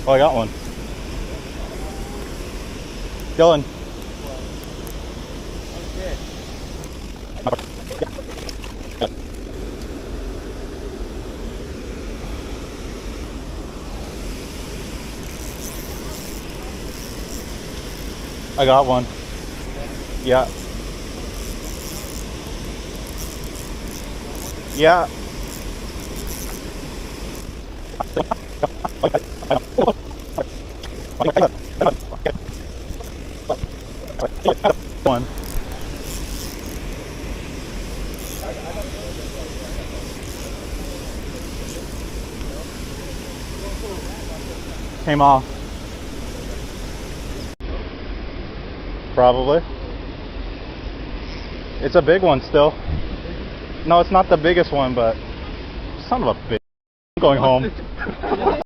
Oh, I got one. Dylan. I got one. Yeah. Yeah. One. Came off. Probably. It's a big one still. No, it's not the biggest one, but son of a bitch. I'm going home.